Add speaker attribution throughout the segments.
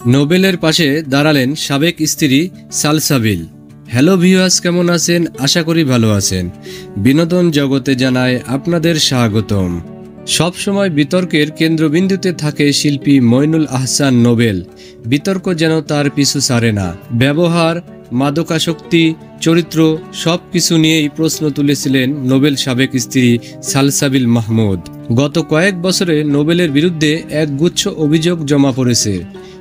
Speaker 1: নোবেলের পাশে দাঁড়ালেন সাবেক স্ত্রী সালসাবিল। হ্যালো ভিউয়ার্স, কেমন আছেন? আশা করি ভালো আছেন। বিনোদন জগতে জানায় আপনাদের স্বাগতম। সবসময় বিতর্কের কেন্দ্রবিন্দুতে থাকে শিল্পী মইনুল আহসান নোবেল। বিতর্ক যেন তার পিছু ছাড়ে না। ব্যবহার, মাদকাসক্তি, চরিত্র সব কিছু নিয়েই প্রশ্ন তুলেছিলেন নোবেল সাবেক স্ত্রী সালসাবিল মাহমুদ। গত কয়েক বছরে নোবেলের বিরুদ্ধে এক গুচ্ছ অভিযোগ জমা পড়েছে।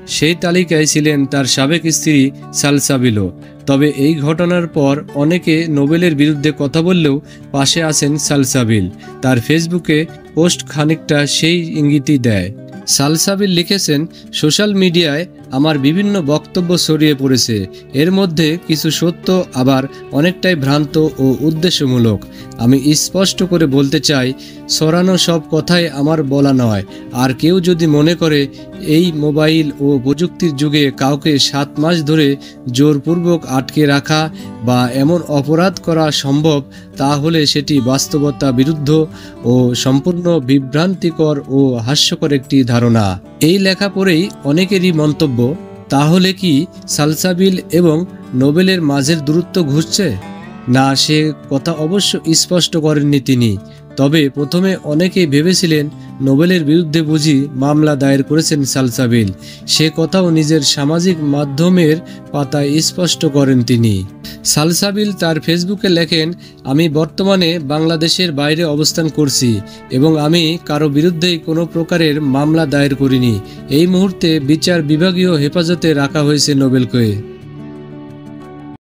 Speaker 1: সেই তালিকায় ছিলেন তার সাবেক স্ত্রী সালসাবিলও। তবে এই ঘটনার পর অনেকে নোবেলের বিরুদ্ধে কথা বললেও পাশে আছেন সালসাবিল। তার ফেসবুকে পোস্ট খানিকটা সেই ইঙ্গিতই দেয়। সালসাবিল লিখেছেন, সোশ্যাল মিডিয়ায় আমার বিভিন্ন বক্তব্য ছড়িয়ে পড়েছে। এর মধ্যে কিছু সত্য, আবার অনেকটাই ভ্রান্ত ও উদ্দেশ্যমূলক। আমি স্পষ্ট করে বলতে চাই, ছড়ানো সব কথাই আমার বলা নয়। আর কেউ যদি মনে করে এই মোবাইল ও প্রযুক্তির যুগে কাউকে 7 মাস ধরে জোরপূর্বক আটকে রাখা বা এমন অপরাধ করা সম্ভব, তাহলে সেটি বাস্তবতা বিরুদ্ধ ও সম্পূর্ণ বিভ্রান্তিকর ও হাস্যকর একটি ধারণা। এই লেখা পড়েই অনেকেরই মন্তব্য, তাহলে কি সালসাবিল এবং নোবেলের মাঝের দূরত্ব ঘুচছে? না, সে কথা অবশ্য স্পষ্ট করেননি তিনি। তবে প্রথমে অনেকেই ভেবেছিলেন নোবেলের বিরুদ্ধে বুঝি মামলা দায়ের করেছেন সালসাবিল। সে কথাও নিজের সামাজিক মাধ্যমের পাতায় স্পষ্ট করেন তিনি। সালসাবিল তার ফেসবুকে লেখেন, আমি বর্তমানে বাংলাদেশের বাইরে অবস্থান করছি এবং আমি কারো বিরুদ্ধেই কোনো প্রকারের মামলা দায়ের করিনি। এই মুহূর্তে বিচার বিভাগীয় হেফাজতে রাখা হয়েছে নোবেলকে।